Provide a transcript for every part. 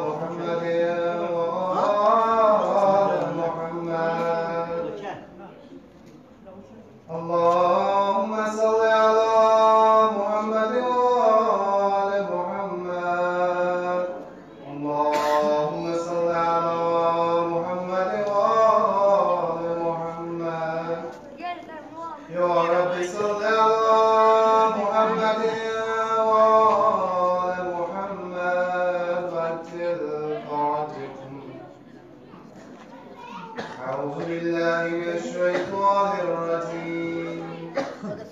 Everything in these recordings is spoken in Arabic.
محمد وآل محمد. اللهم صل على محمد وآل محمد. اللهم صل على محمد وآل محمد. يا رب صل على محمد وآل محمد وعجل فرجهم. أعوذ بالله من الشيطان الرجيم.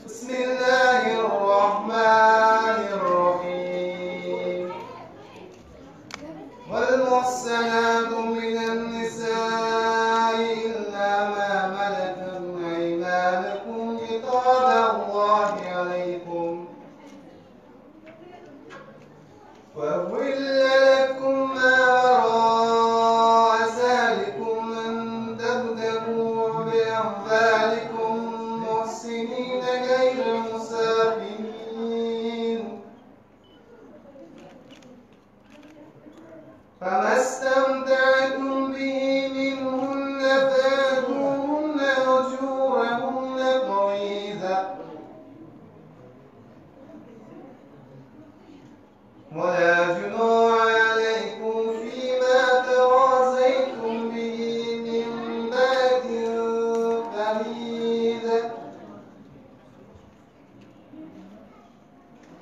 بسم الله الرحمن الرحيم. والمحصنات من النساء إلا ما ملكت أيمانكم كتاب الله عليكم. وأحل لكم ما وراء ذلكم أن تبتغوا بأموالكم محسنين غير مسافرين. فما استمتعتم به منهن فآتوهن أجورهن فريضة. ولا جناح عليكم فيما تراضيتم به من بعد الفريضة.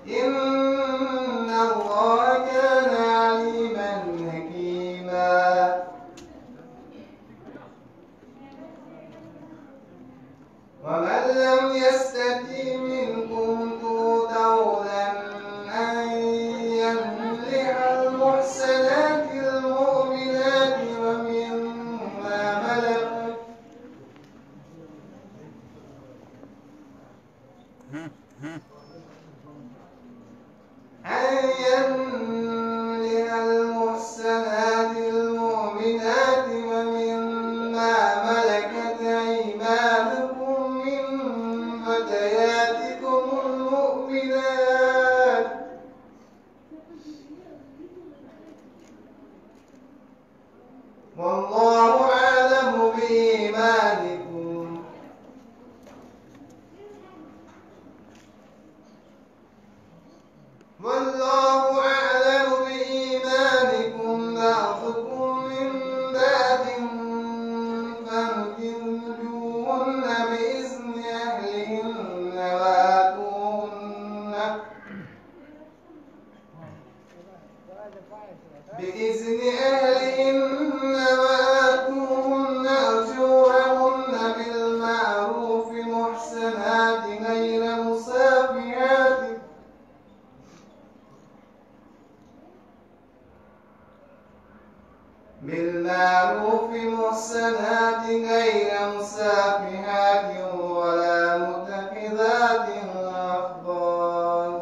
إن الله كان عليما حكيما. ومن لم يستطع منكم طولا أن ينكح المحسنات المؤمنات ومما ملكت أيمانكم من فتياتكم المؤمنات. والله أعلم بإيمانكم. والله أعلم بإيمانكم بعضكم من بعض. فانكحوهن بإذن أهلهن وآتوهن أجورهن بالمعروف محسنات غير مسافحات. ولا متخذات أخدان.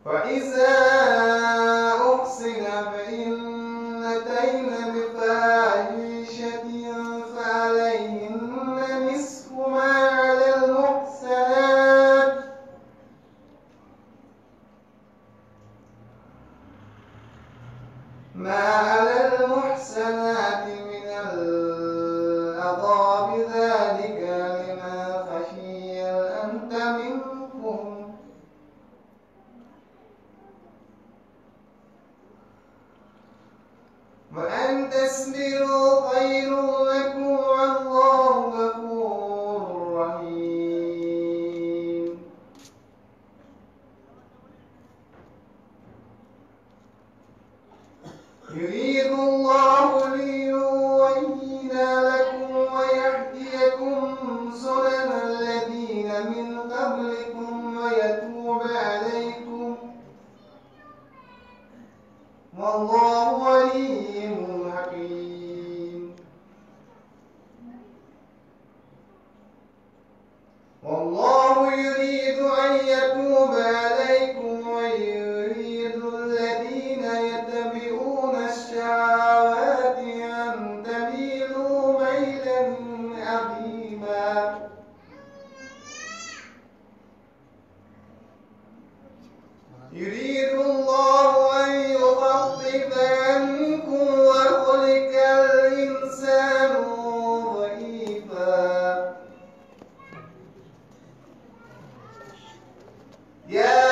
فإذا أحصن فإن أتين بفاحشة فعليهن نصف ما على المحسنات من العذاب ذلك لمن خشي الأنت منكم. وأن تصبروا خير لكم والله غفور رحيم. يريد الله ليبين لكم ويهديكم سنن الذين من قبلكم ويتوب عليكم. والله عليم حكيم. والله يريد أن يتوب عليكم ويريد الذين يتبعون الشهوات أن تميلوا ميلا عظيما. يريد الله أن يخفف عنكم وخلق الإنسان ضعيفا يا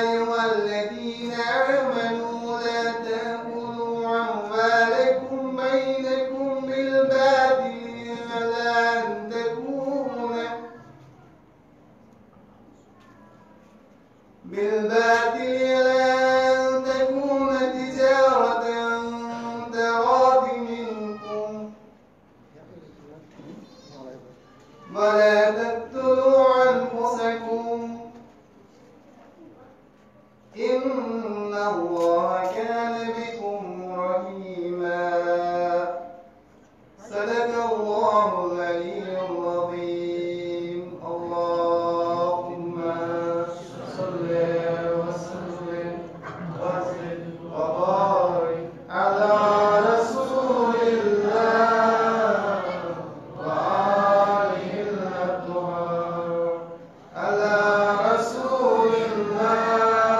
أيها الذين آمنوا لا تأكلوا أموالكم بينكم بالباطل إلا أن تكون تجارة عن تراض منكم ولا تقتلوا أنفسكم إن الله كان بكم رحيما صدق الله العلي العظيم اللهم صل وسلم وزد وبارك على رسول الله وآله الأطهار على رسول الله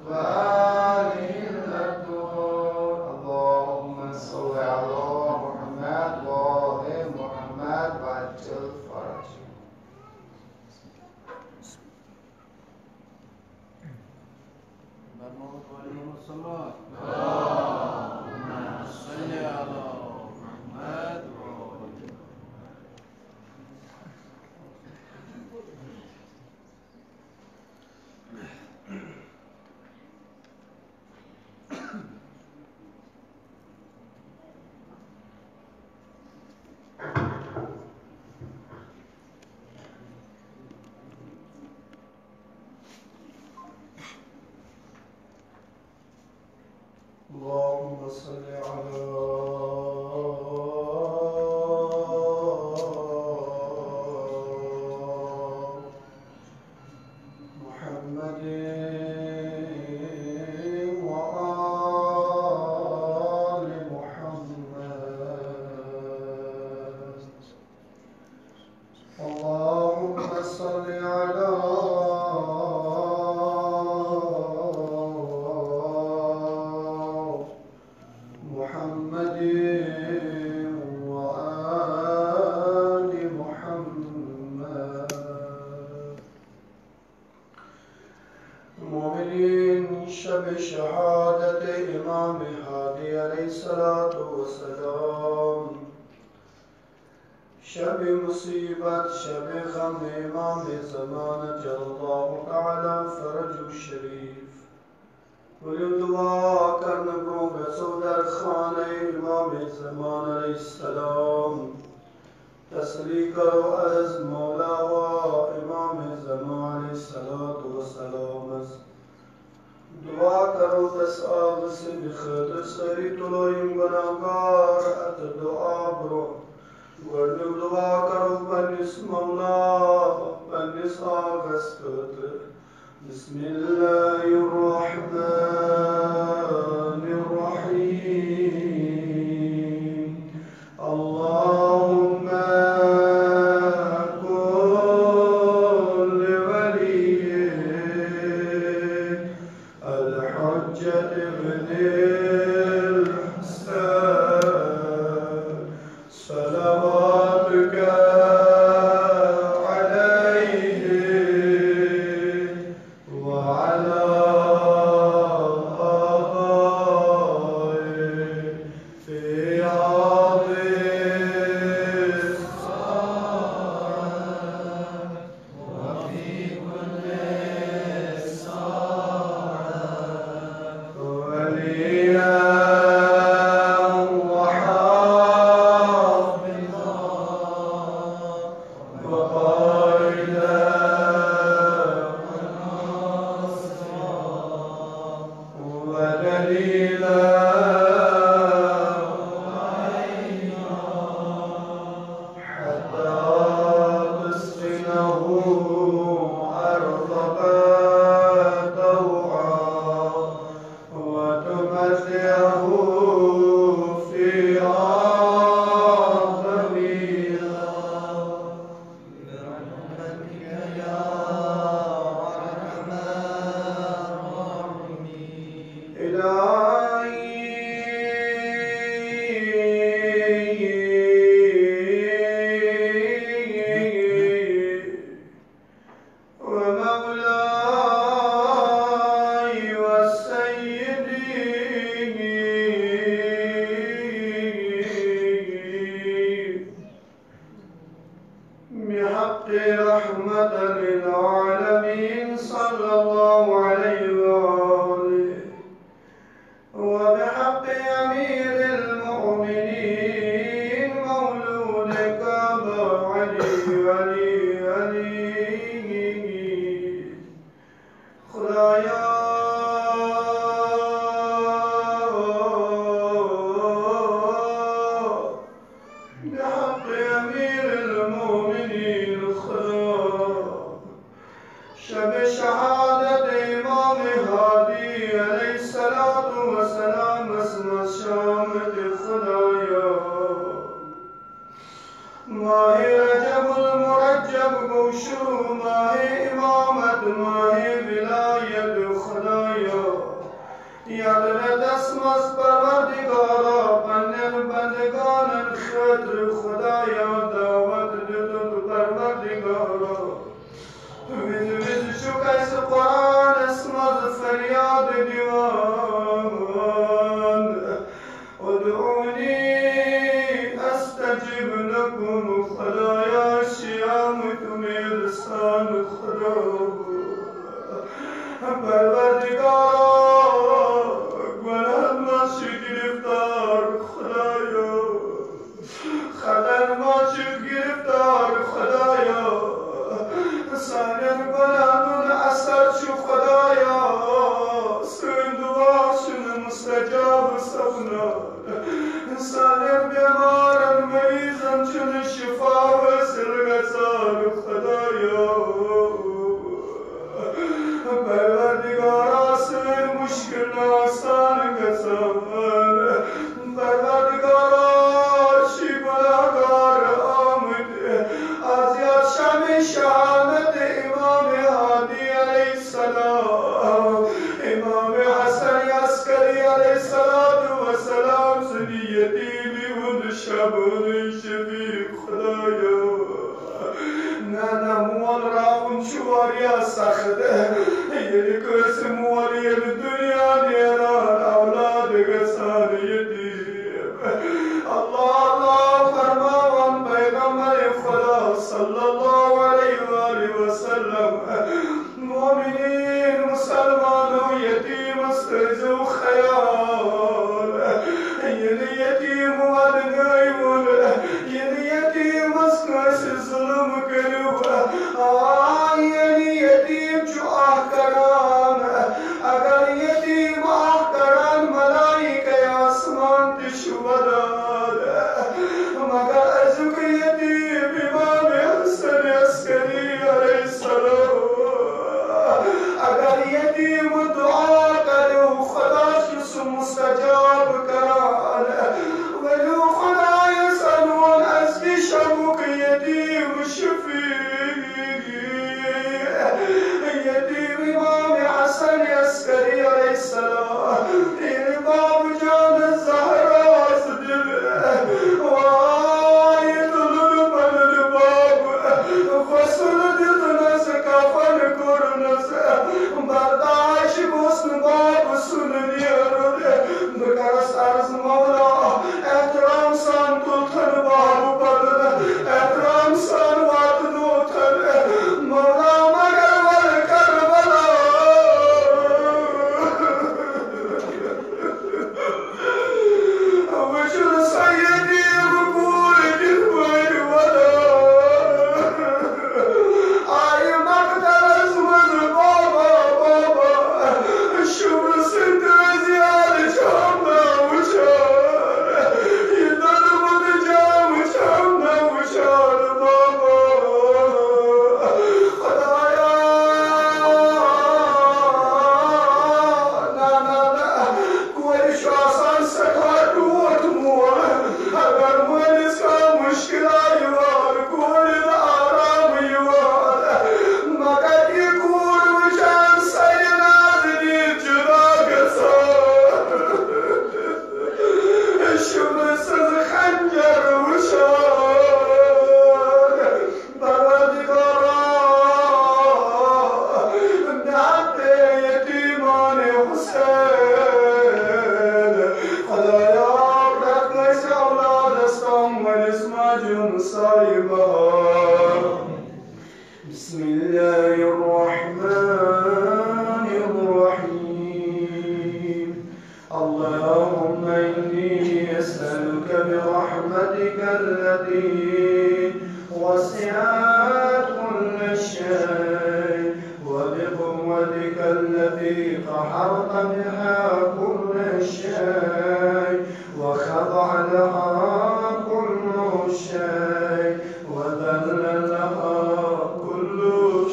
وآله الأطهار اللهم صل على محمد وآل محمد وعجل فرجه اللهم صل على محمد اللهم صل على محمد وآل محمد اللهم صل على محمد وآل محمد المؤمنين شب شهادة إمام هادي عليه الصلاة والسلام شب مصيبت شب غم إمام زمان جل الله تعالى فرجه الشريف ولیم دعا کرنے برو گسو در خانه امام زمان علیہ السلام تسلی کرو از مولا و امام زمان علیہ السلام دعا کرو دس آب سے بخیر سری طلویم گناہگار ات دعا برو ورنم دعا کرو بنس مولا بنس آگست بسم الله الرحمن الرحيم اللهم كن لوليك الحجة ابن الحسن صلواتك عليه وعلى آله في عظيم الصلاة وفي كل ساعة وليا وحافظا وقائدا ودليلا حتى تسقنه أرضك طوعا وتمتعه فيها طويلا برحمتك يا أرحم رحمة للعالمين صلى الله عليه وآله وبحق أمير المؤمنين مولودك أبا علي خدایا بحق أمير المؤمنين خدا شب شهادت امام هادی علیه الصلاة والسلام اسم شامت خدایا ماہ رجب المرجب گوشو ماہ امامت ماہ ولایت خدایا یاد دستمز پروردگارا پنن بندگان خطر خدایا دعوت دتو پروردگارا ویز شکایس قرآن اسمز فریاد دیوان ادعونی استجب لكم خدایا شیام تمہیں رسان خدا پروردگارا گناہ ماشی گرفتار خدایا خطر ماشی گرفتار خدایا سانر گناهون اثر شو خدایا سن دعاشون مستجاب سبنا سانر بیمارن مریضن چون شفا وصل گزار خدایا پروردگارا سن مشکل آسان گزار پروردگارا چی گناهگار آمد از یاد شب شهادت امام هادی علیه السلام امام حسن عسکری علیه السلام سنیتی بیود شبون شفیق خدایا نه موال راون شواریا سخته یعنی کس موالی دنیا نیران اولاد گسان یتیم الله فرماوان پیغمبر خدا صلی الله علیه و آله و سلم مؤمنین مسلمانو یتیم استرزو خیال یعنی یتیم ودنایمون یعنی یتیم اسکس ظلم کرو یعنی یتیم جو آکران اگر یتیم آکران ملائکه آسمان تشوداد مگر ازوک یتیم امام حسن عسکری علیه السلام اگر یتیم دعا کرو خداش مستجاب کران الله الرحمن الرحيم اللهم إني أسألك برحمتك التي وسعت كل شيء وبقوتك التي قهرت بها كل شيء وخضع لها كل شيء وذل لها كل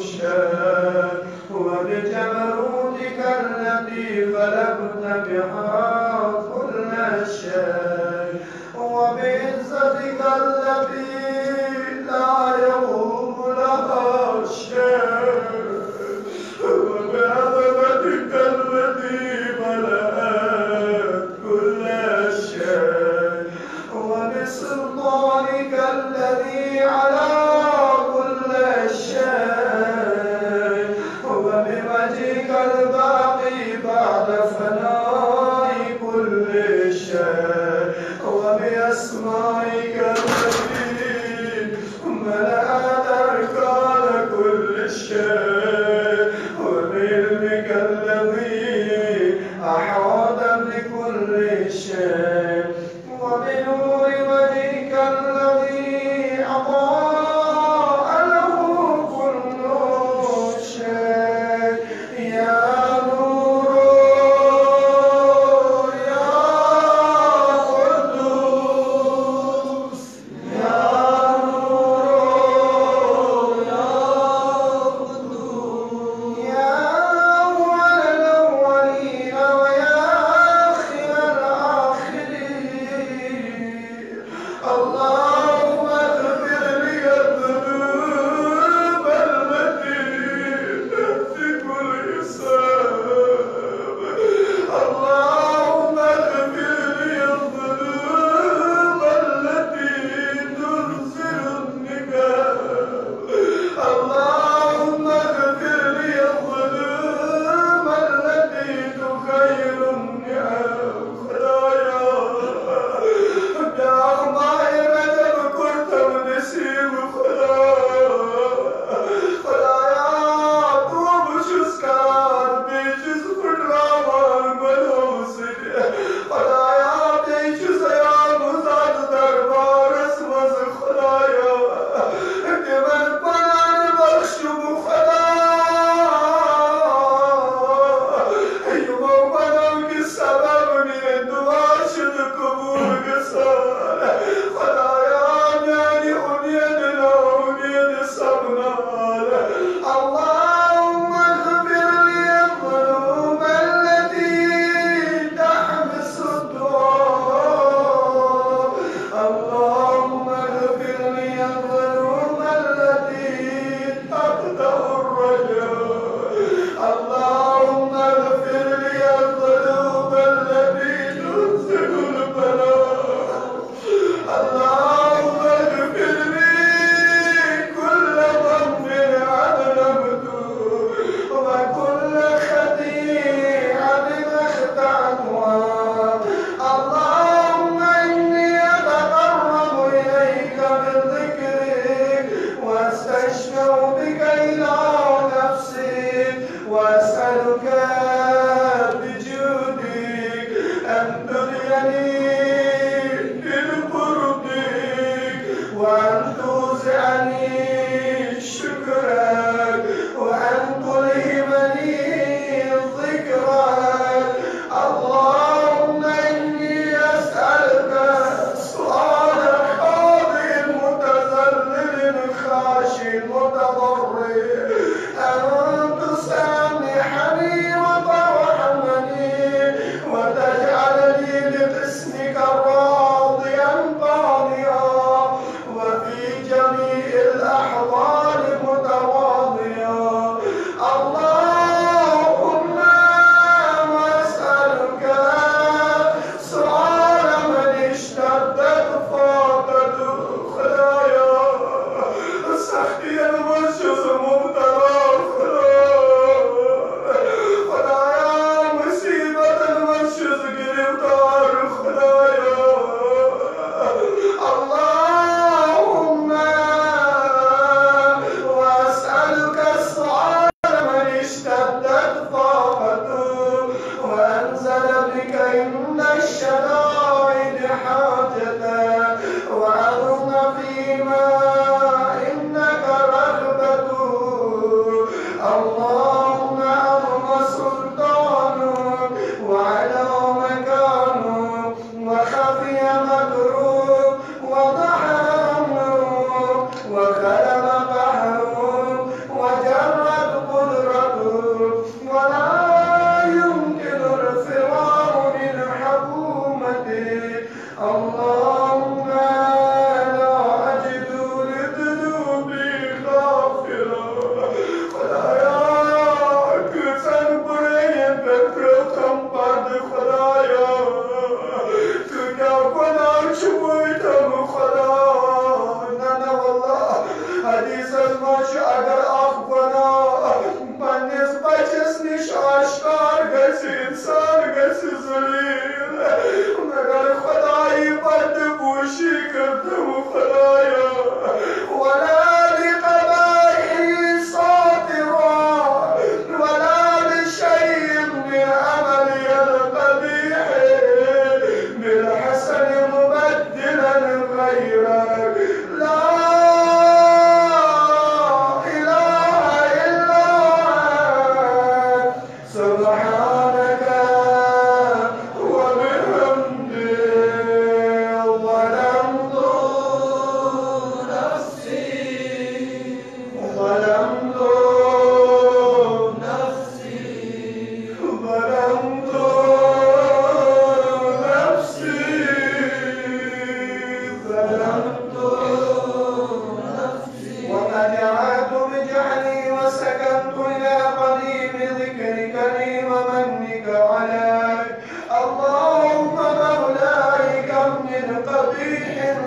شيء وبجبروتك التي غلبت بها كل شيء وبعزتك التي لا يقوم لها شيء وبعظمتك التي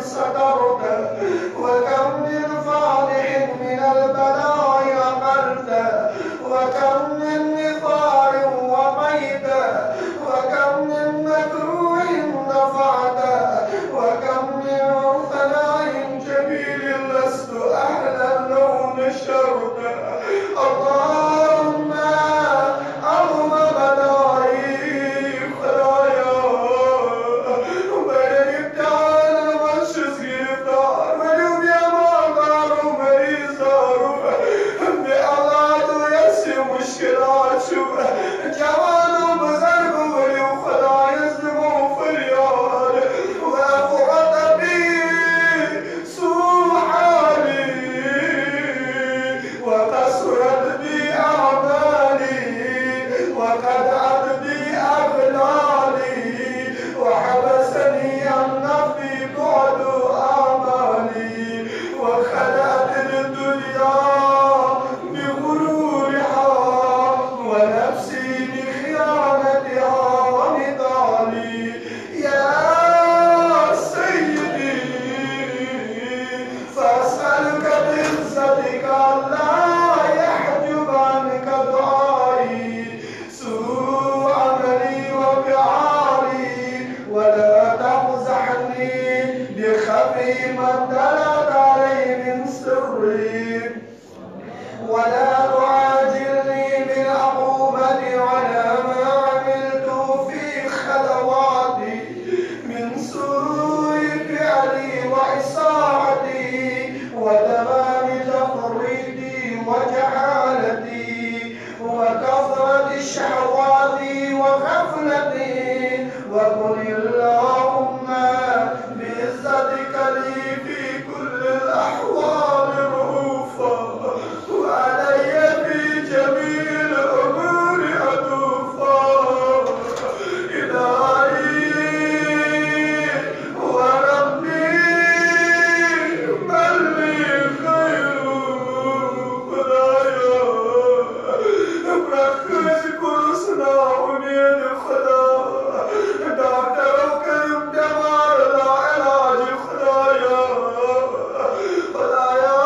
سترته وكم من فاضح من البلاء عقلته وكم من نفار وقيته وكم من مكروه دفعته وكم من ثناء جميل لست أهلا لو نشرته اللهم عظم بلائي خلايا وبين ابتعال وشز يفتار ولو يا مقار ومريزار بأولاد ويسي مشكلات شوف جوان وبزرق ولو خلايا يزلموا فرياد وفرط بي سوء حالي وقصرت بي أعمالي وقطعت بي أغلالي وحبسني عن نفي بعد آمالي وخلعت الدنيا بغرورها ونفسي بخيانتها ونضالي يا سيدي فأسألك بعزتك ألا يحجب عنك دعائي سوء عملي وبعاري ولا تفزعني بخفي ما اطلعت عليه من سري ولا تعاجلني بالعقوبة على ما عملت في خلواتي من سوء فعلي وإساءتي وتمام تفريطي وجهالتي وكثرة شهواتي وغفلتي وكن اللهم بعزتك لي في كل الأحوال رؤوفا وعلي في جميع الأمور عطوفا إلهي وربي من لي خير خدايا بركز كل صناعوني خدا دكتور وكريم دمار لا علاج خدايا خدايا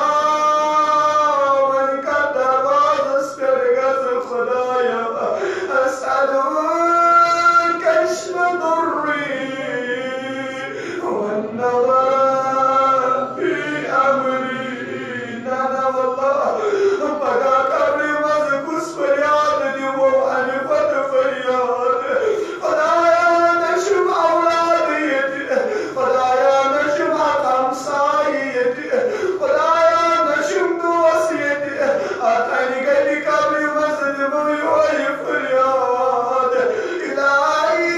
من قدر بعض استرقص خدايا أسألك كشف ضري والنظر في أمري أنا والله بقى قبري مزكوس فرياد ديمو ألفت فرياد خدايا نشوف أولاديتي خدايا نشوف أقمصايتي خدايا نشوف دوسيتي أتاني قلي قبري مزدمو يوي فرياد إلهي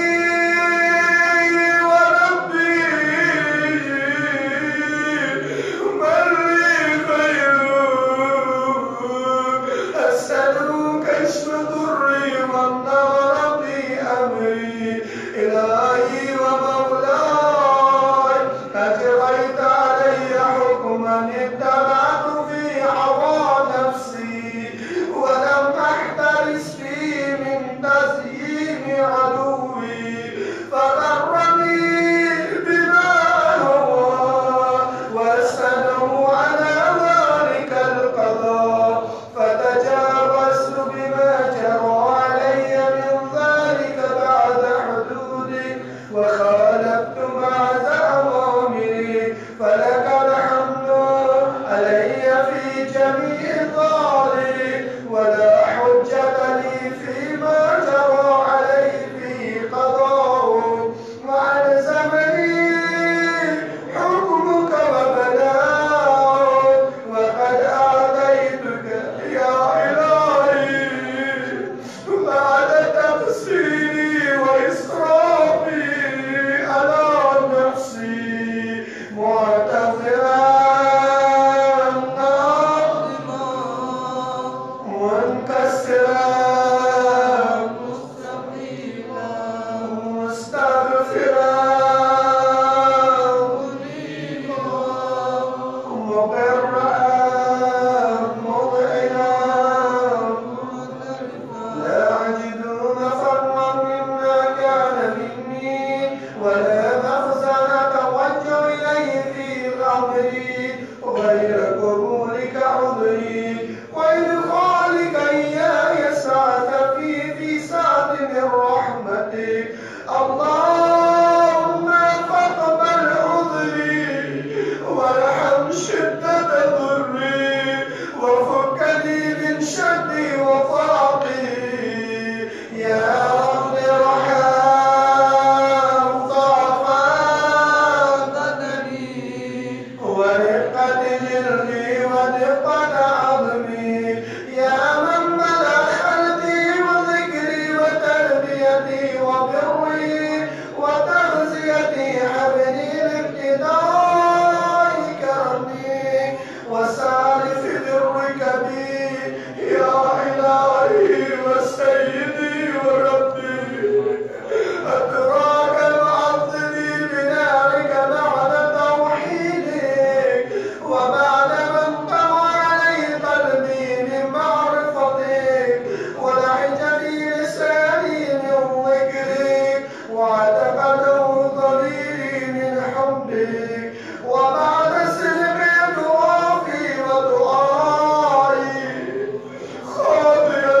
وربي من لي خير أسألك كشف ضري والنظر في أمري إلهي ومولاي أجريت علي حكما اتبعت في هوى نفسي ولم أحترس فيه من تزيين عدوي فغرني بما هوى وأسأله على ذلك القضاء فتجاوزت وفاقي يا رب ارحم ضعفاء بدني ورقة جلدي ودقة عظمي يا من ملا خلقي وذكري وتربيتي وبري وتغذيتي حبني لابتداء كرمي وسار في برك بي يا إلهي وسيدي وربي أدراك المعظمي بنارك بعد توحيدك وبعد من طوى علي قلبي من معرفتك ولعج في لساني من ذكرك واعتقده ضميري من حبك وبعد سلم دعائي ودعائي خاضيا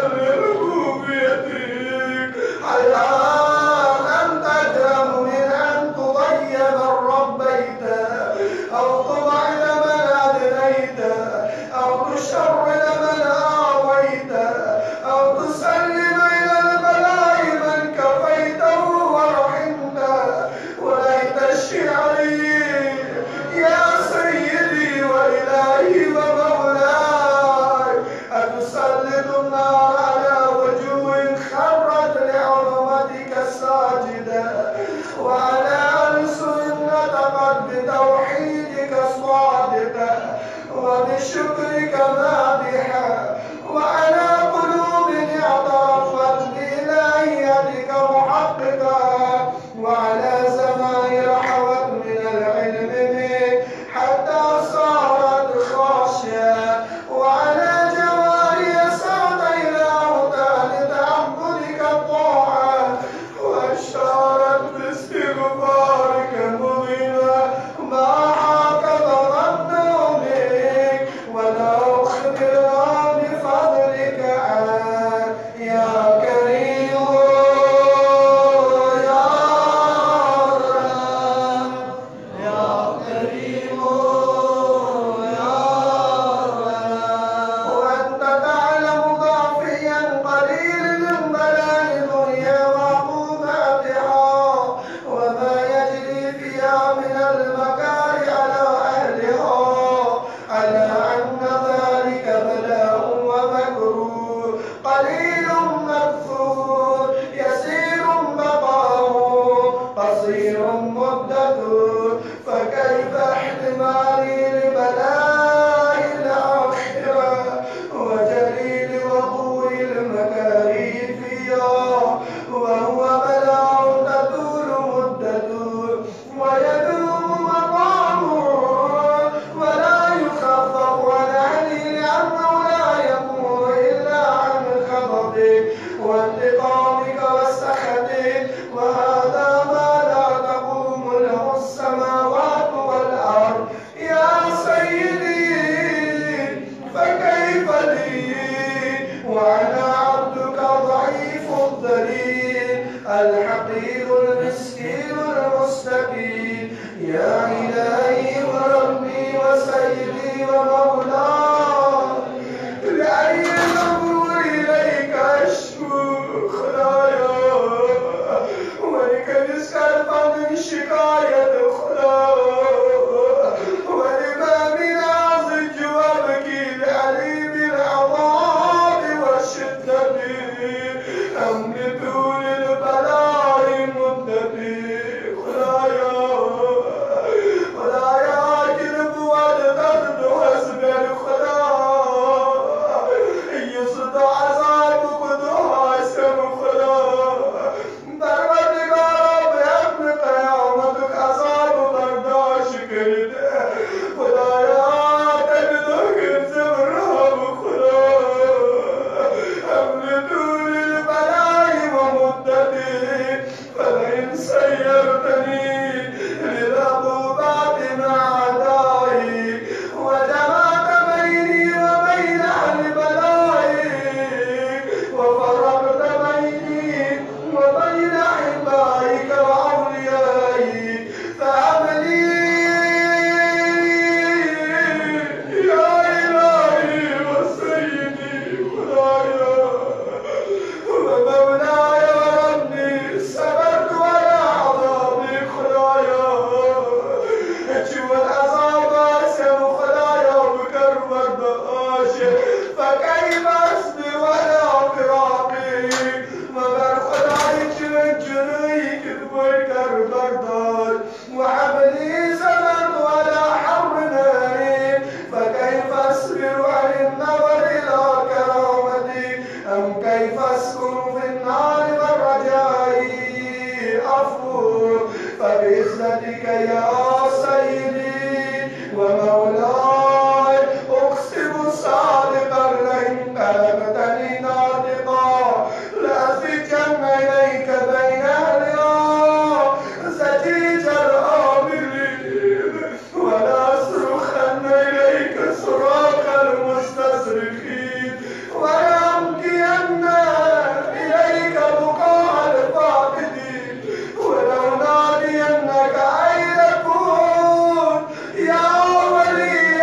لربوبيتك حيان أن تكرم من أن تضيم من ربيت أو تبعد من أدنيت أو تشرد من آويت أو تسلم إلى البلاء من كفيته ورحمته وليت الشعري يا سيدي وإلهي ومولاي أتسلط النار على وجوه خرت لعظمتك الساجدة وعلى ألسن نطقت بتوحيدك الصادقة وبشكرك مادحة وعلى قلوب اعترفت بإلهيتك محققة وعلى زمائر حوت من العلم بك حتى صارت خاشية وعلى جواري سعت إلى أوتاد تعبدك الطاعة وأشارت باستغفارك مبينا ما حاك ظننا بك ولا أخبرها بفضلك عن يا كريم يا رب يا كريم يا رب وأنت تعلم ضعفيا قليل من بلاء دنيا وعقوباتها وما يجري فيها من المكاره على أهلها على أن ذلك بلاء ومكروه قليل مكثور يسير بقاؤه قصير مدته فكيف احتمالي لبلاء الآخرة وجليل وقوع المكاره فيها وهو بلاء تطول مدته ويدوم مقامه ولا يخفف عن أهله لأنه لا يكون إلا عن غضبك وانتقامك وسخطك وهذا ما لا تقوم له السماوات والأرض يا سيدي فكيف لي وأنا عبدك ضعيف الذليل الحقير المسكين المستقيم يا إلهي وربي وسيدي ومولاي لأي الأمر إليك أشكو خلايا ولكن استلف من شكاية خلايا ولما من أعزج وأبكي لأليم العذاب والشدة أمنته للبلاء مدتي خلايا خلايا أجلب والدرد وأزبر خلايا كيف أسكن في النار والرجاء أفور فبعزتك يا سيدي ومولاي أقسم صادقا لئن قلبتني ناطقا لأزجن إليك بين أهلها زجيج الآمرين ولأصرخن إليك صراخ المستصرخين ولأبكين إليك بكاء الفاقدين ولو نادينك أين تكون يا ولي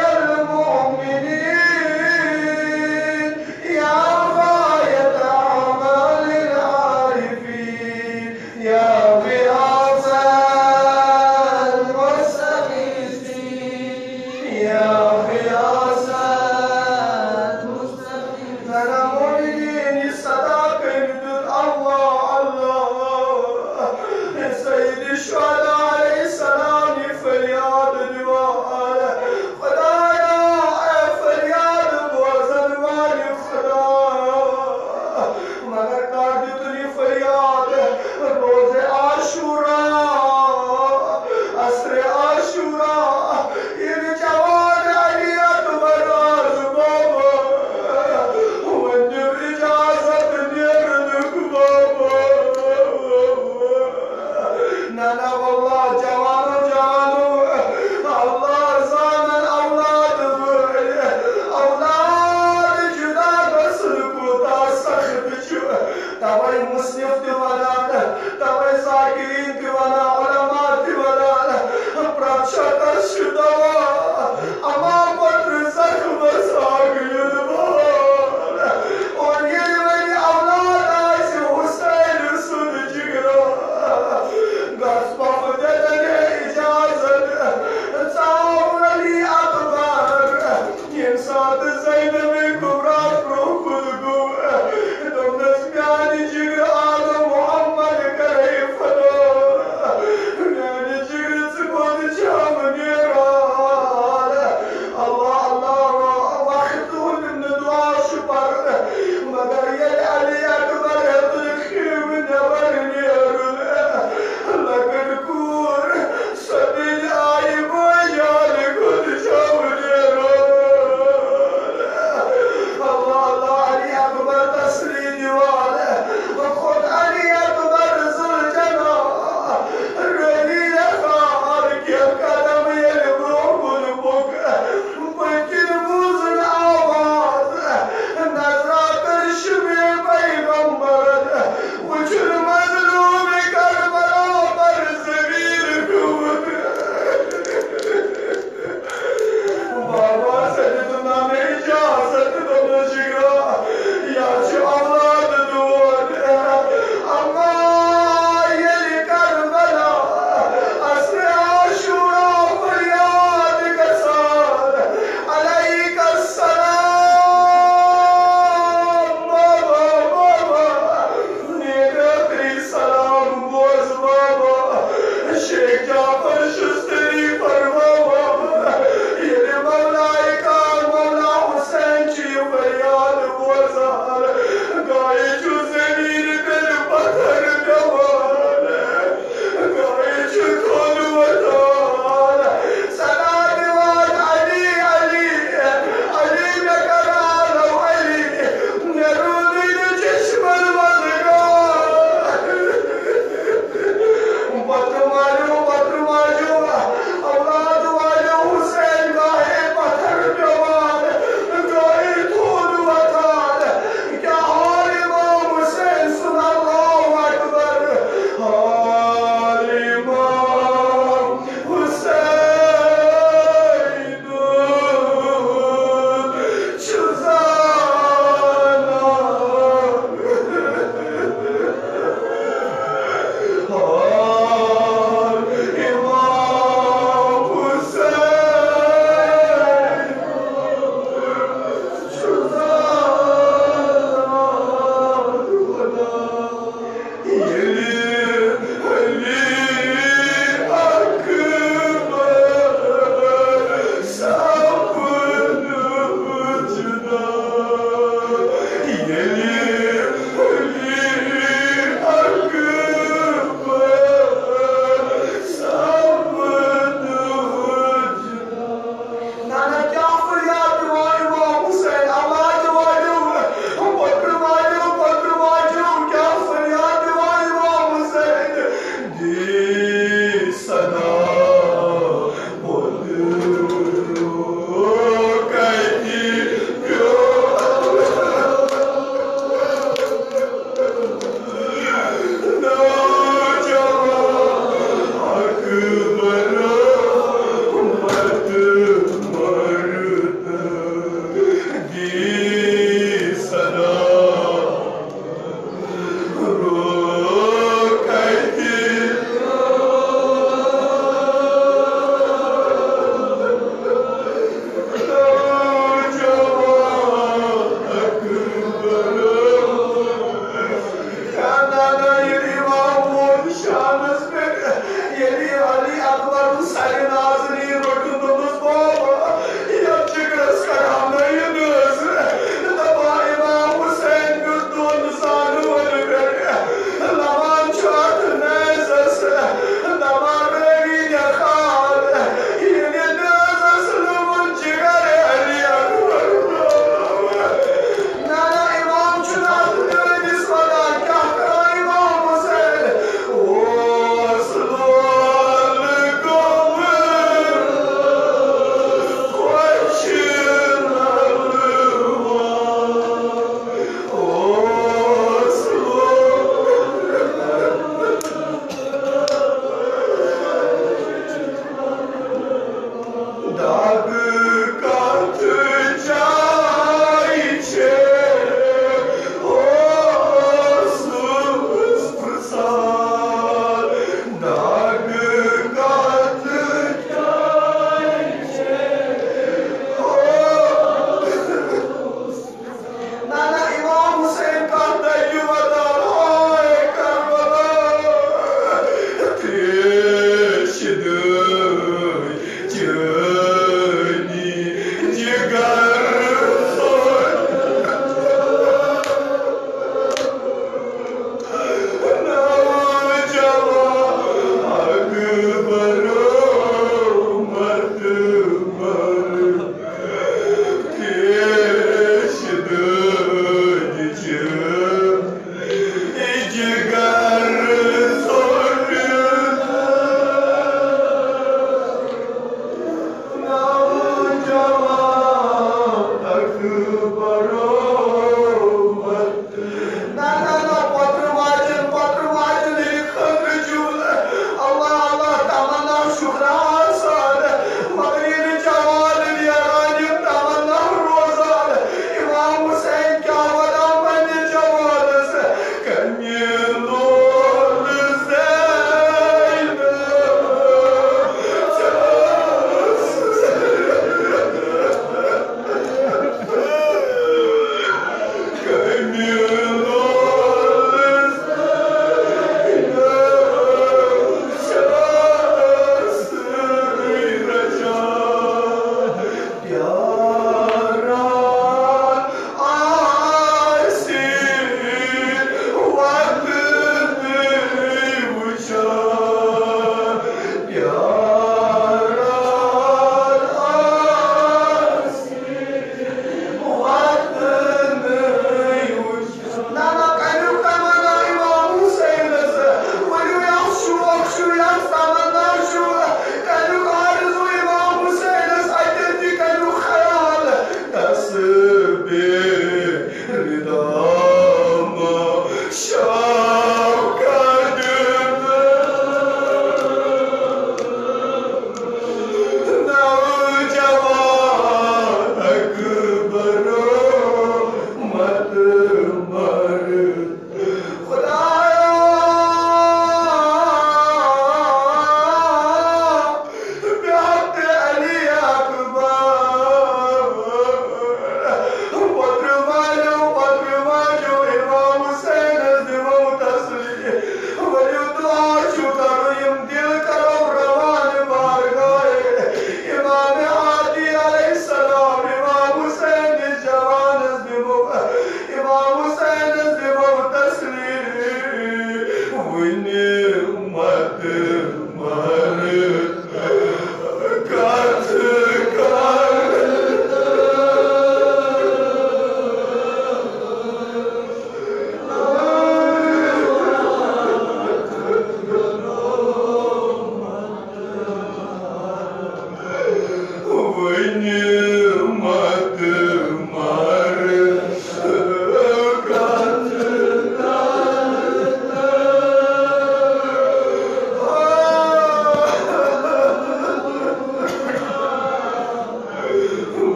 المؤمنين يا غاية أعمال العارفين يا غياث المستغيثين يا غياث المستغيثين أنا مؤمنين صداق بدون الله الله سيد الشهداء عليه السلام فریاد دعا خدایا فریاد بوزن والی خدا مگر کر دیتنی فریاد روز عاشورا عصر عاشورا این جوان علیت براز بابا وندر اجازت نیردک بابا نانا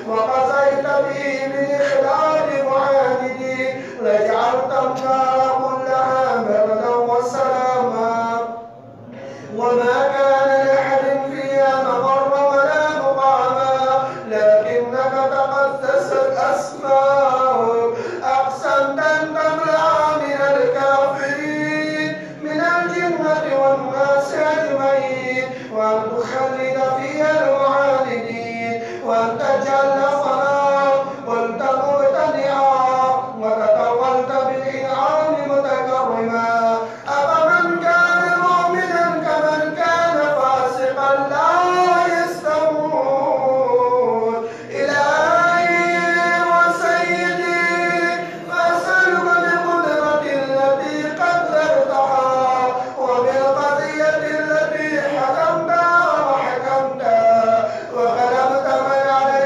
وقضيت به من إخلال معاندين لجعلت النار كلها بردا وسلاما وما كان لأحد فيها مقر ولا مقاما لكنك تقدست أسماؤك أقسمت أن تمنع من الكافرين من الجنة والناس أجمعين وأن تخلد فيها المعاندين وأن تجعل صلاة قلت مبتدعا وتطولت بالإنعام متكرما أفمن كان مؤمنا كمن كان فاسقا لا يستوون إلهي وسيدي فأسألك بالقدرة التي قدرتها وبالقضية التي حكمتها وحكمتها وغلبت من عليها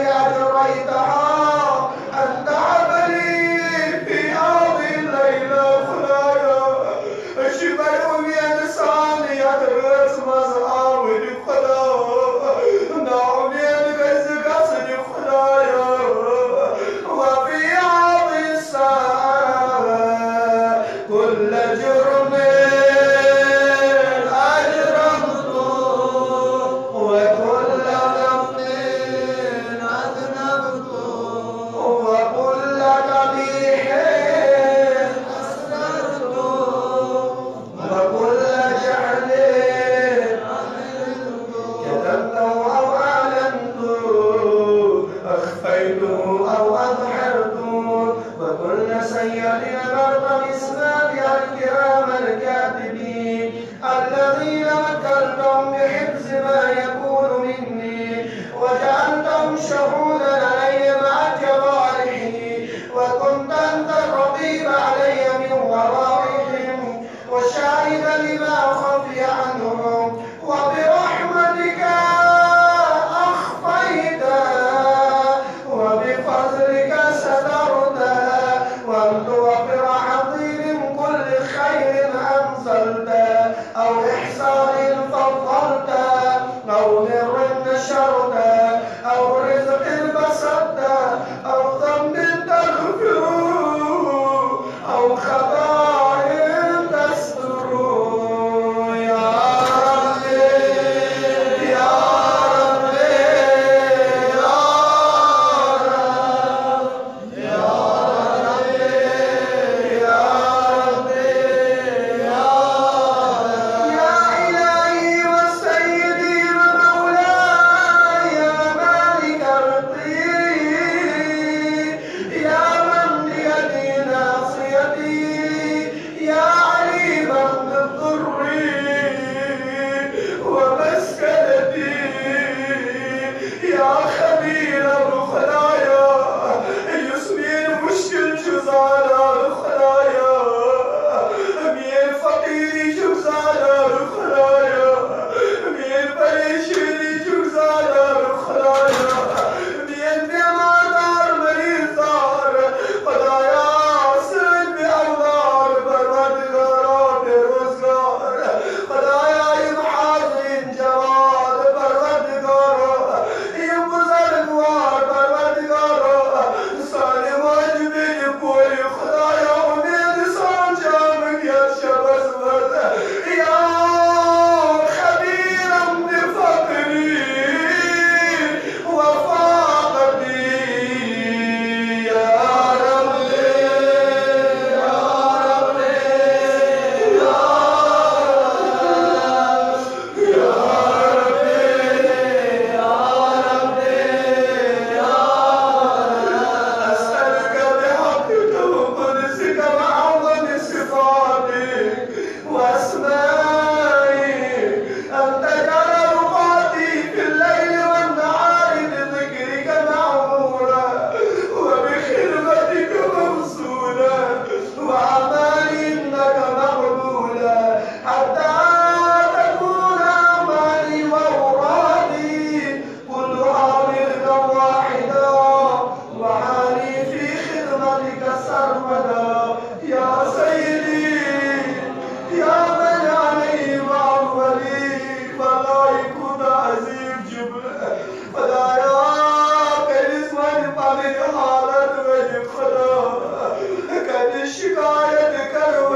शिकायत करो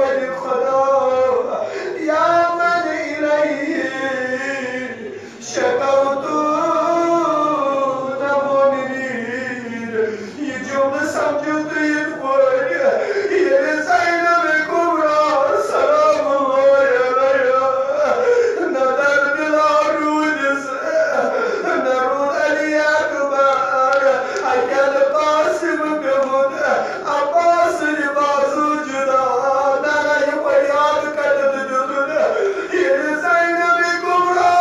खुदा या मन इलैहि शकौतु नमो नीर ये जुम्ल समझो तो ये पढ़ ये ज़ैनब कुबरा सलामुल्लाह अलैहा न दर्द लारूद से न रूद अली अकबर अकल कासिम गमुद अब्बास बाजू जुदा नाना ये फरियाद करत जुद ये ज़ैनब कुबरा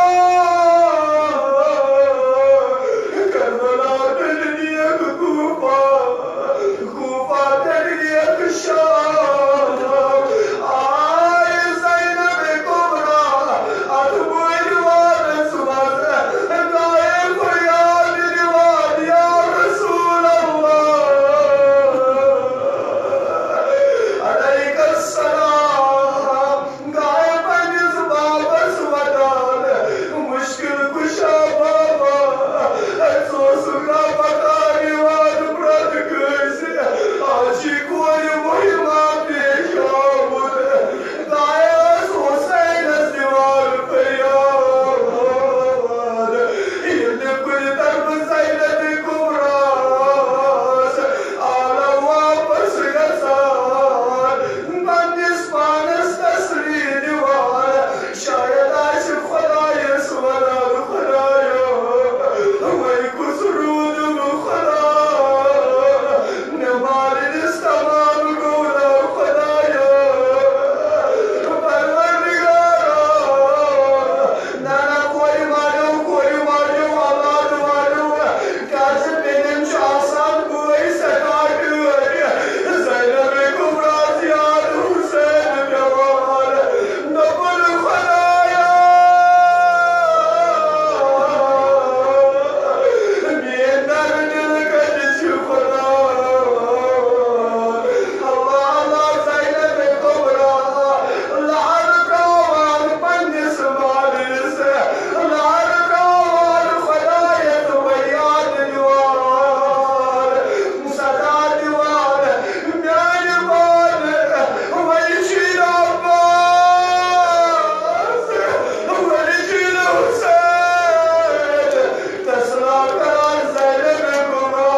करबला तजलिया कूफा कूफा तजलिया शाम आए ज़ैनब कुबरा अतबुलवान सुबह गाए फरियाद निवाद या रसूल अलैहिस्सलाम गाए पंज सुबह सुबदान मुश्किल कुशा बाबा अफसोस का पता निवाद प्रद कैसे आजी कोई मुहिमा पेश आमुद गाए हुसैन दीवार फरियाद ये कुल तरफ ज़ैनब कुबरा आला वापस गसान बंदिश पानस तसरी दीवार शायद आज खुदाय सुवराल खुदाया वही कुसरूद खुदा नमाल इस्तेमाल गोला खुदाया परवरदिगारा नाना कोई मानो औलाद मानो काज़िम बिन शाहसान कोई सकाट ज़ैनब कुबरा ज़ियाद हुसैन जवान नबुल खुदाया मेरा दिल कज खुदा अल्लाह अल्लाह ज़ैनब कुबरा लाल कावान पंदिस मालिस लाल कावान खुदायत वयाद दीवार सदा दीवार म्यान बाद वही शीर अब्बास वही शीर हुसैन तसला करार ज़ैनब कुबरा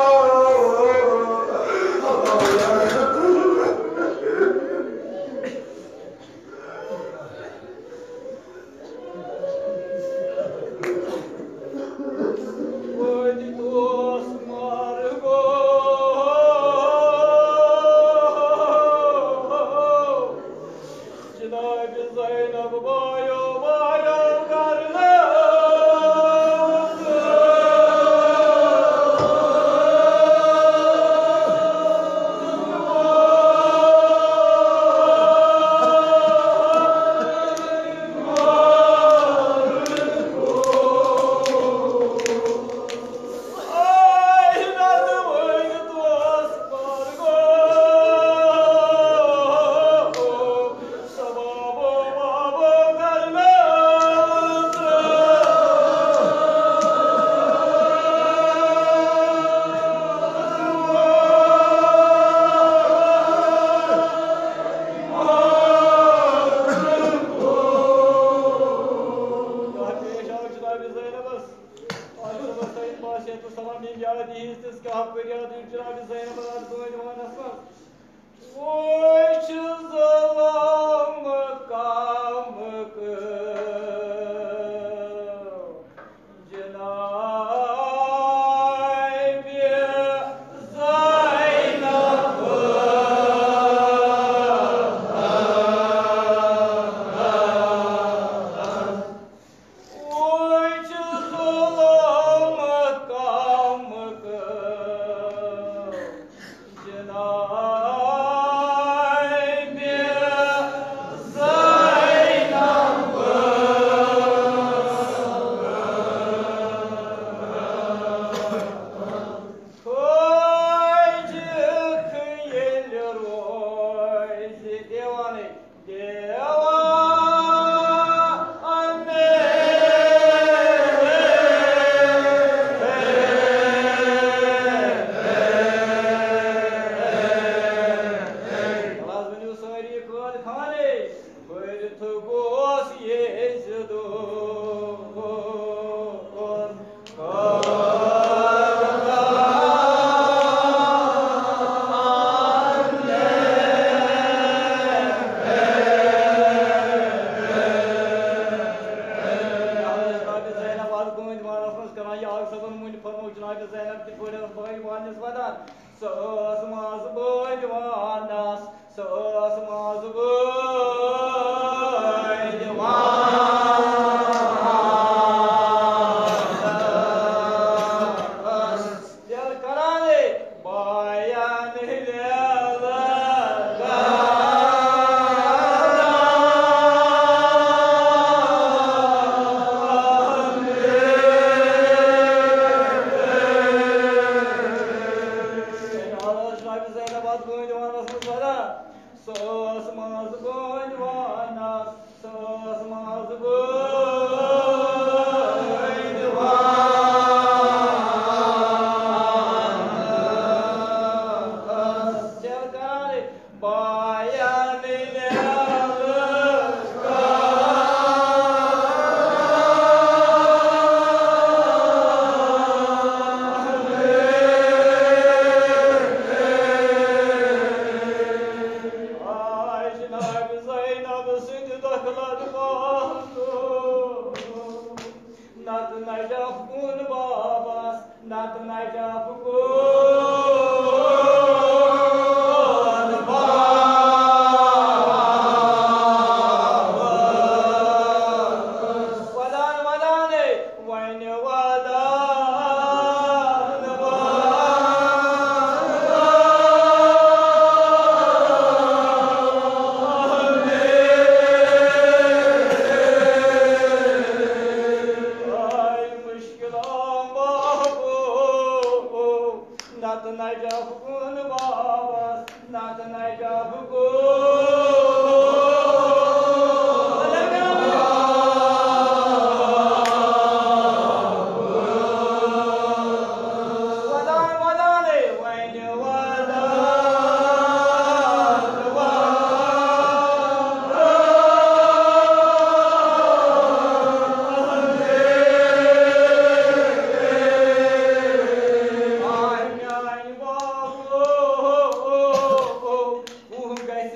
Zainab मुनि फरमो जनाब ज़ैनब की पूरे भाई वानिस वदान सस माज बोल वानास सस माज बोल वानास दिल कराने बायान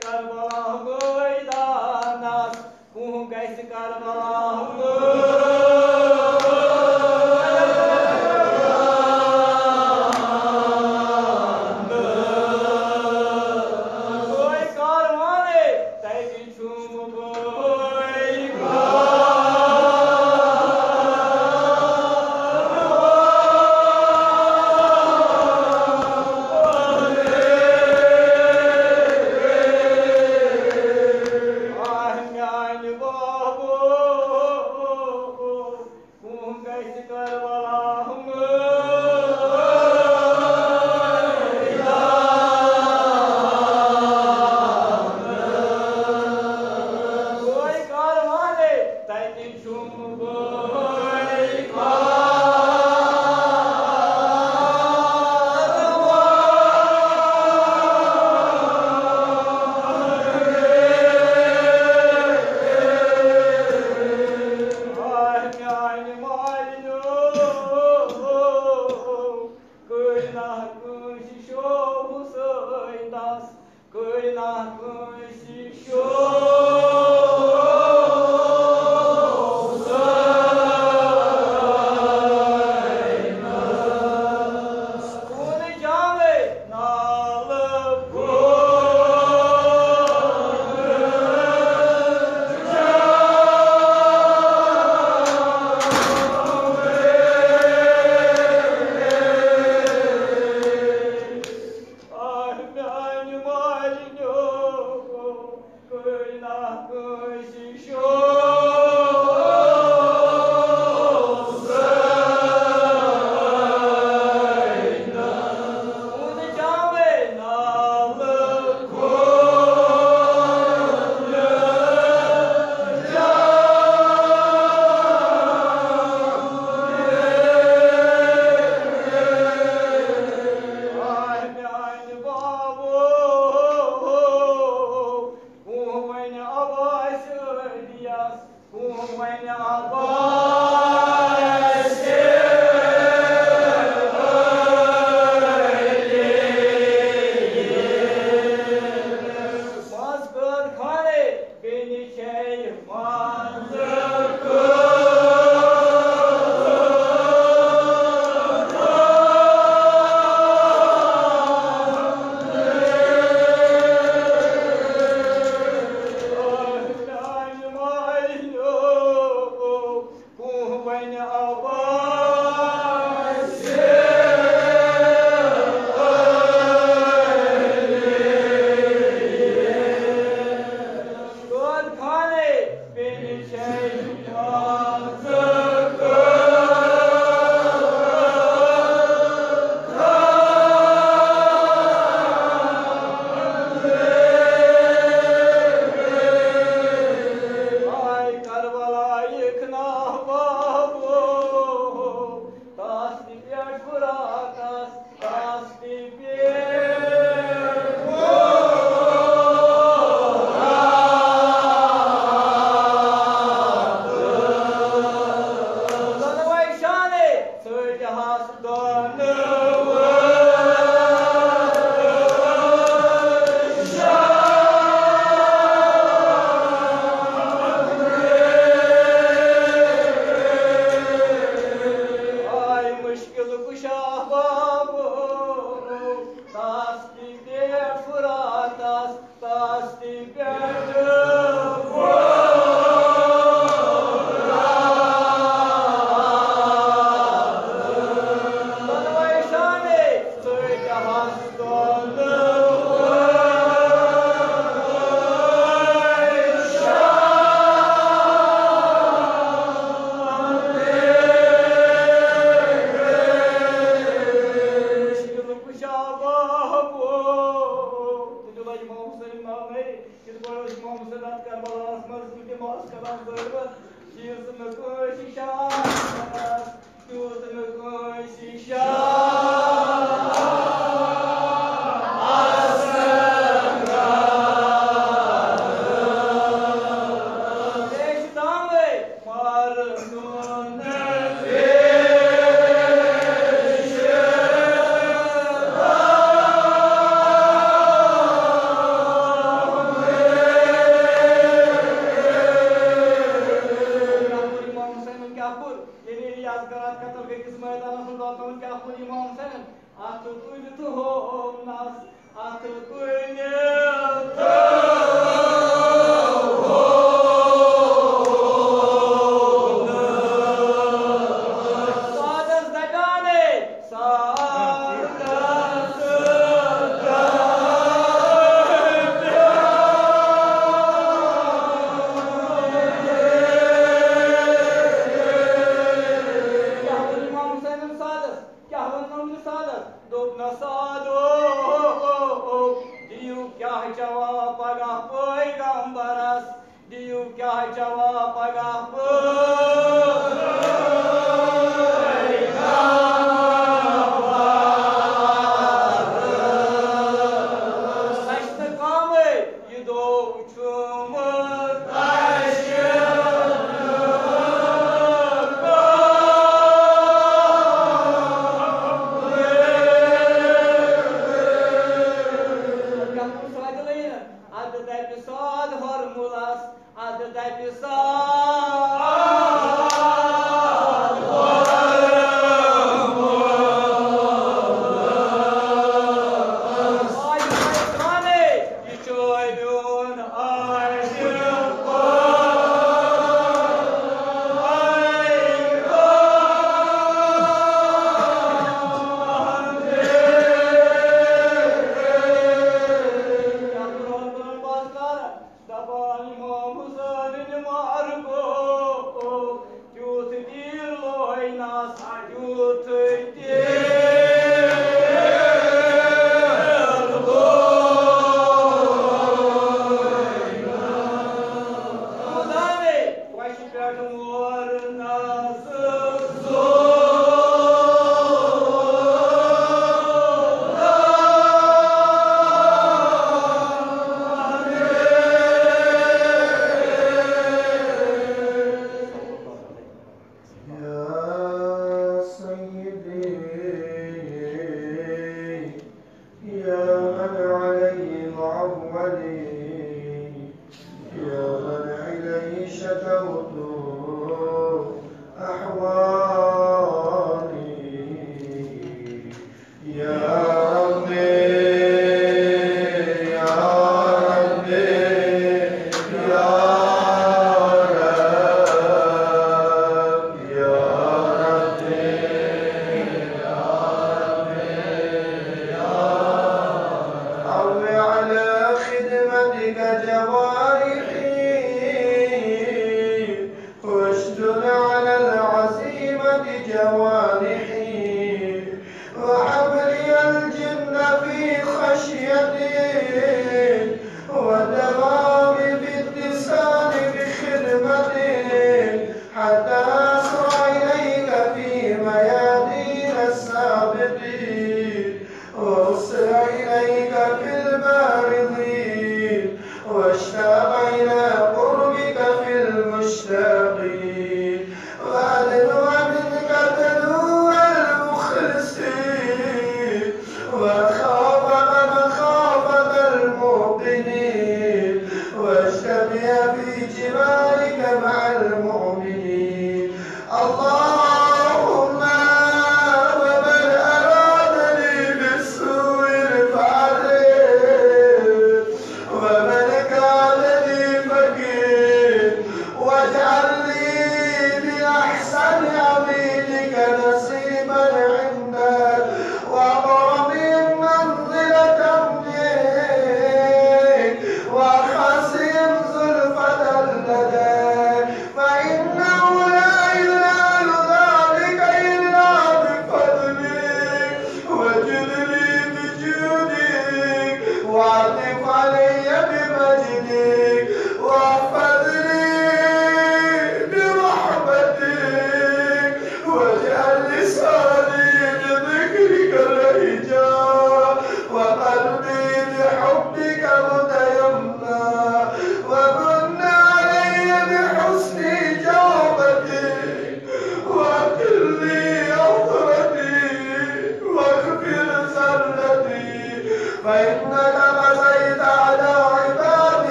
Karma теперь фуратас, тас теперь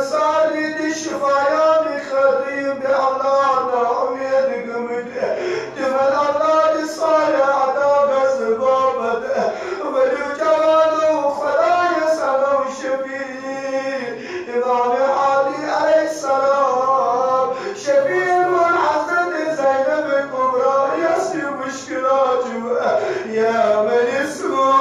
سالي شفاياني خديم بأولادنا عميد قمده دمن أولاد صالح عداق سبابته ولو جواله خلايا سلام شفيع إمام علي عليه السلام شفيع من حسن زينب الكبرى يسري مشكلاته يا من يسوع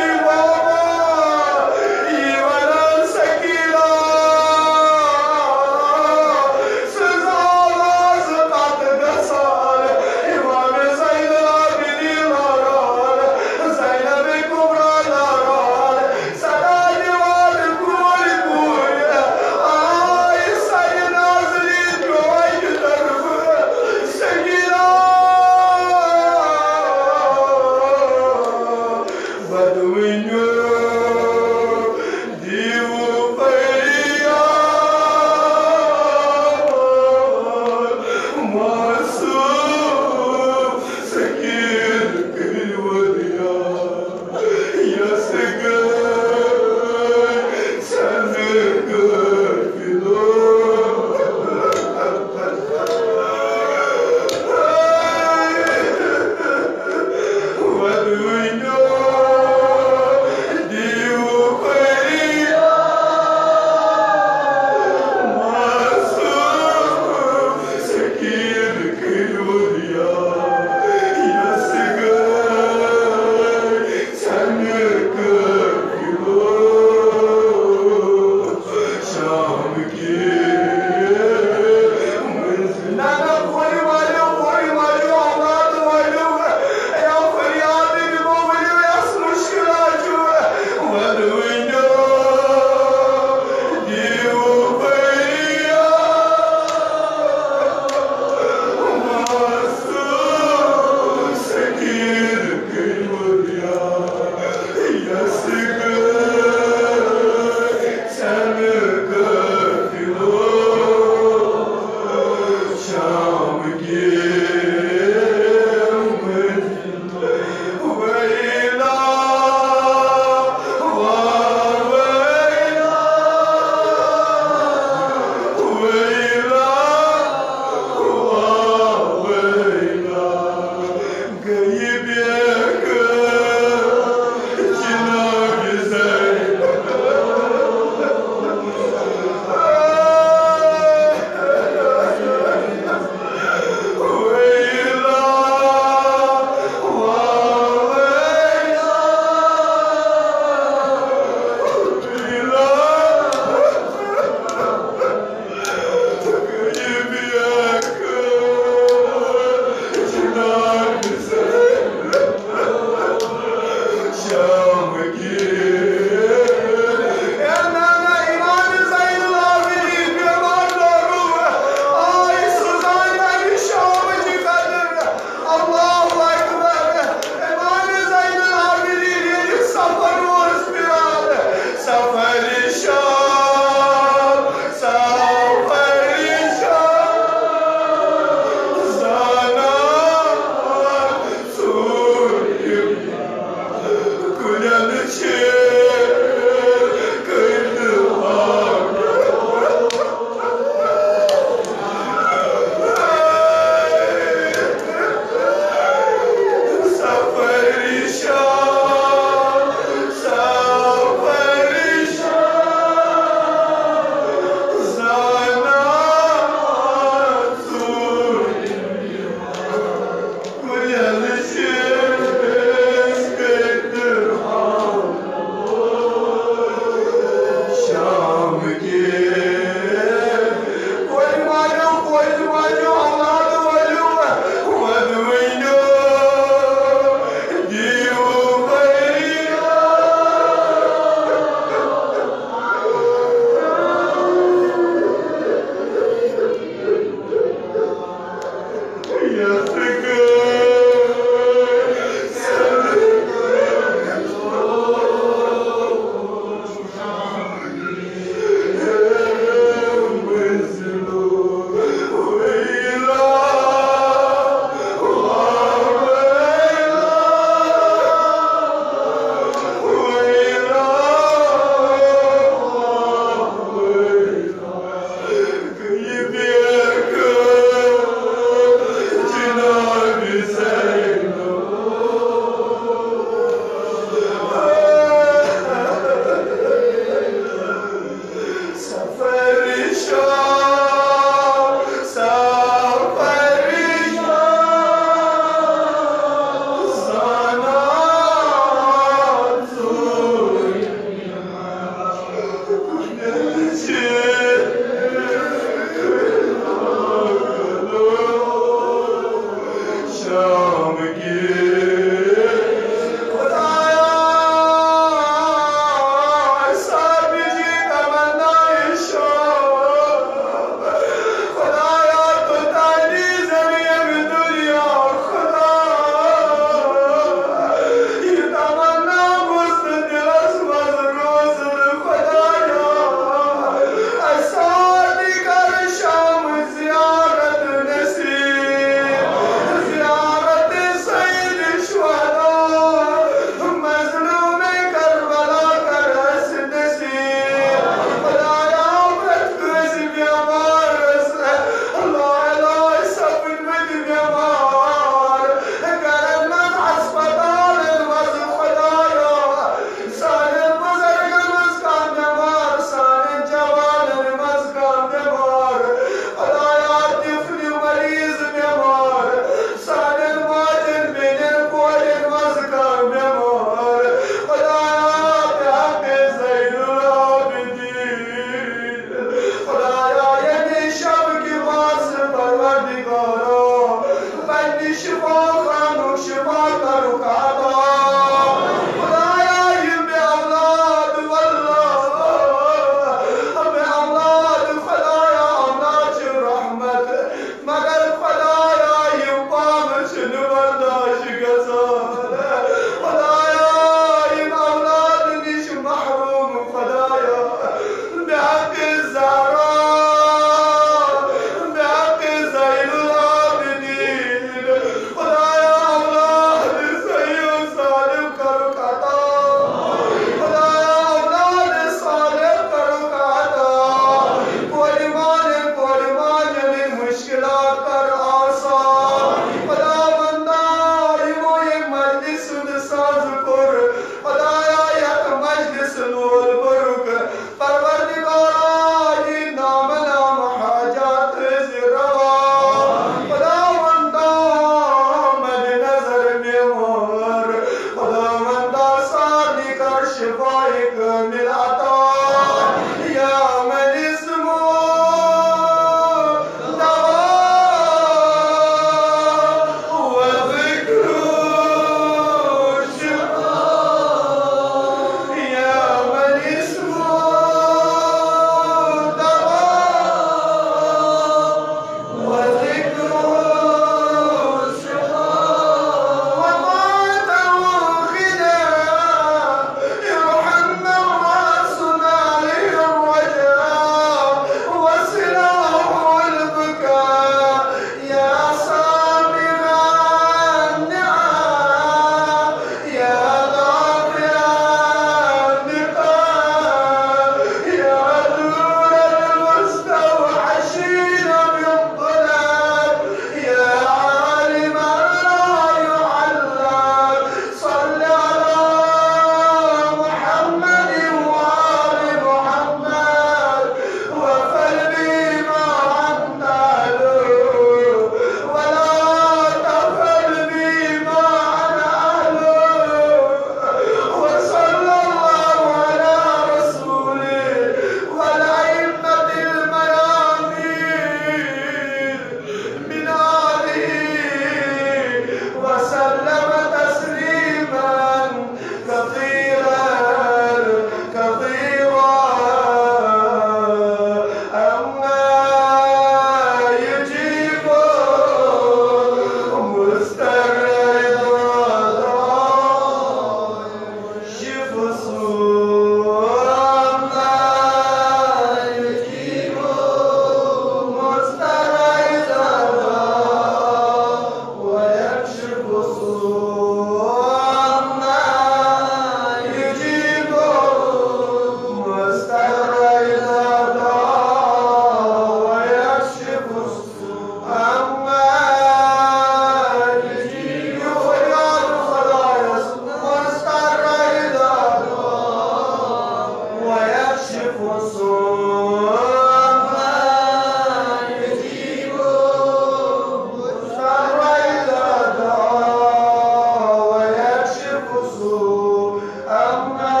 أما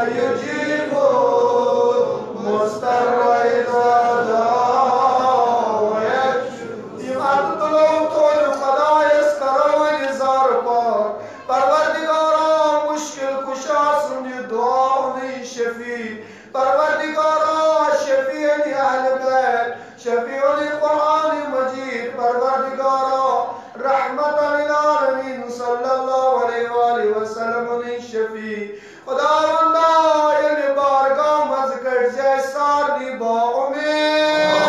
يجيب مضطر إذا دعا ويكشف يمعد طلوع طول خدا يسكر ويزار پار پروردگارا مشکل کشا سنی دعا و شفیع پروردگارا شفیع اهل بیت شفیع القرآن مجید پروردگارا رحمتا للعالمین صلی اللہ علیہ وآلہ وسلم شفیع خداوندا یعنی بارگاہ مذکر جیسار نی با امید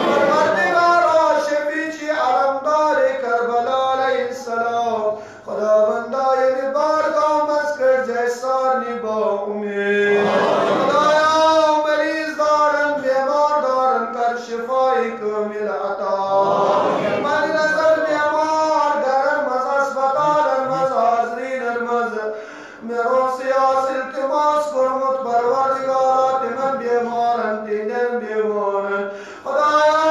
پروردگارا شفیع چی علمدار کربلا علیہ السلام خداوندا یعنی بارگاہ مذکر جیسار نی با امید خدایا مریض دارن بیمار دارن کر شفای کامل عطا من نظر بیمار درن مز اسپتال مز حاضرین مز میرو سیاس التماس کرمت پروردگارا تمن بیمارن تینن بیمارن خدایا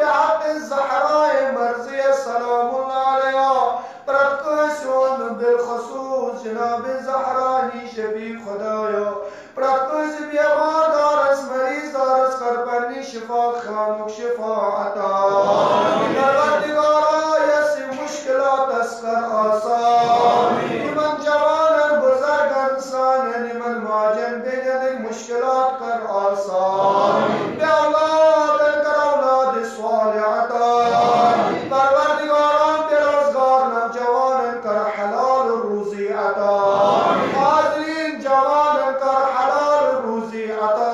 بحق الزهراء مرضی سلام الله علیها پرتکشون بالخصوص جناب زهرانی شفیع خدایا پرتکش بیمار دارس مریض دارس کرپنی شفا خانوک شفا عطا پروردگارا یسی مشکلات اسکر آسان من جوان بزرگ انسان من ماجن بین مشکلات کر آسان بے اولاد کر اولاد صالحتا پروردگارا بے روزگار نوجوان کر حلال روزی عطا حاضرین جوان کر حلال روزی عطا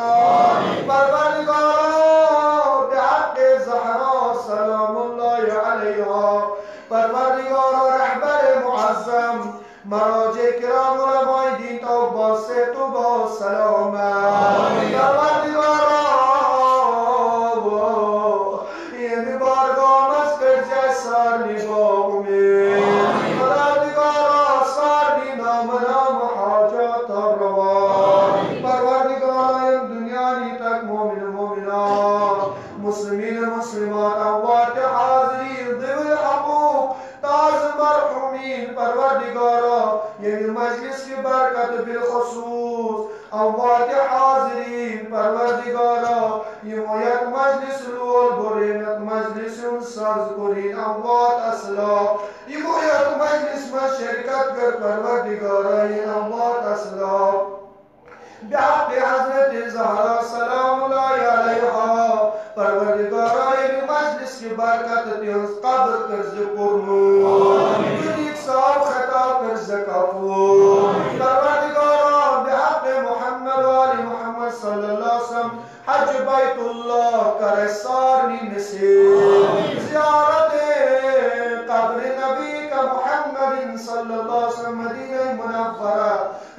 پروردگارا بحق زهرا سلام الله علیها پروردگارا رهبر معظم مراجع کرام علماء دین تو با صحت و با سلامت پروردگارا یعنی بارگاه مذکر جیسار نی با امید پروردگارا ساری نام حاجات روا پروردگارا این دنیا نی تک مومن مومنات مسلمین مسلمات اموات حاضرین ذوی الحقوق تاز مرحومین پروردگارا یعنی مجلس کی برکت بالخصوص اموات حاضرین پروردگارا یک مجلس لول برین مجلس سرز برین اموات اسلام یک مجلس میں شرکت کر پروردگارا اموات اسلام بحق حضرت زہرا سلام اللہ علیہا پروردگارا یہ مجلس کی برکت تیز قبر کرز پرنو ایک صاحب خطا کرز کافو پروردگارا بحق محمد والی محمد صلی اللہ علیہ وسلم حج بیت اللہ کر سارنی نصیب زیارت قبر نبی کا محمد صلی اللہ علیہ وسلم مدینہ منورہ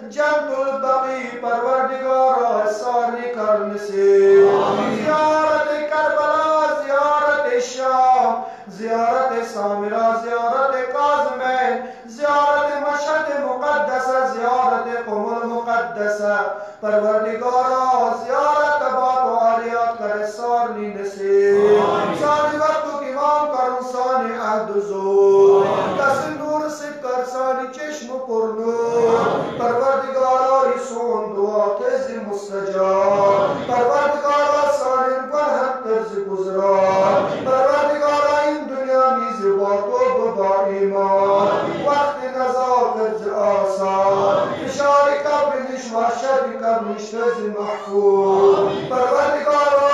جنت البقی پروردگارا سارنی کر نصیب زیارت کربلا زیارت شام زیارت سامرہ زیارت کاظمین زیارت مشہد مقدسہ زیارت قم المقدسہ پروردگارا زیارت بات و عالیات کر سارنی نصیب سانی وقت امام کر سانی عہد زور کس نور سکر سانی چشم پرنور پروردگارا رسون دعا تیز مستجاب پروردگارا سانی برہم ترز گزران پروردگارا ان دنیا نیز باتو با ایمان وقت نظار کرز آسان فشار قبر نش وحشت قبر نش ترز محفوظ پروردگارا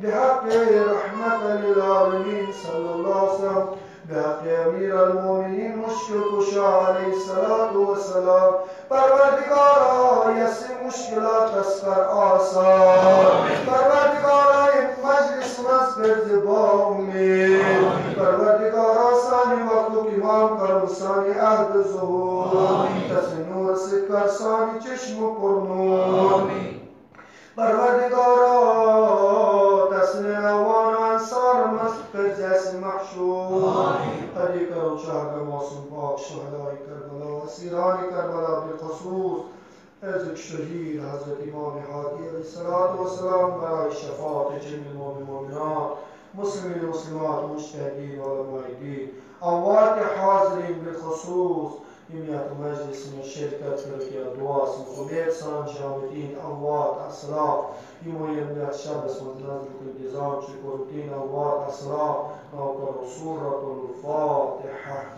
بحق رحمت للعالمین صلی اللہ علیہ وسلم بحق امیر المومنین مشکل کشا علیہ السلام پروردگارا یسی مشکلات اسکر آسان پروردگارا این مجلس مذکر با امید پروردگارا ثانی وقت امام کرم ثانی عهد ظهور تسنور سکر ثانی چشم پرنور پروردگارا تسن روان انصار مذکر جیسے محشور قدی کرو چاہر موسم پاک شہدائی کربلا وسیران کربلا بالخصوص ازک شہید حضرت امام حادی علیہ السلام برای شفاعت جمع المؤمنات مسلمین مسلمات مجتہدین علماء دین اموات حاضرین بالخصوص جمعية مجلس من شركة تركيا دواس مسؤولية سان جامدين أموات أسراف يموية شابس والنازل كل جزام شكورتين أموات أسراف نوكر سورة الفاتحة.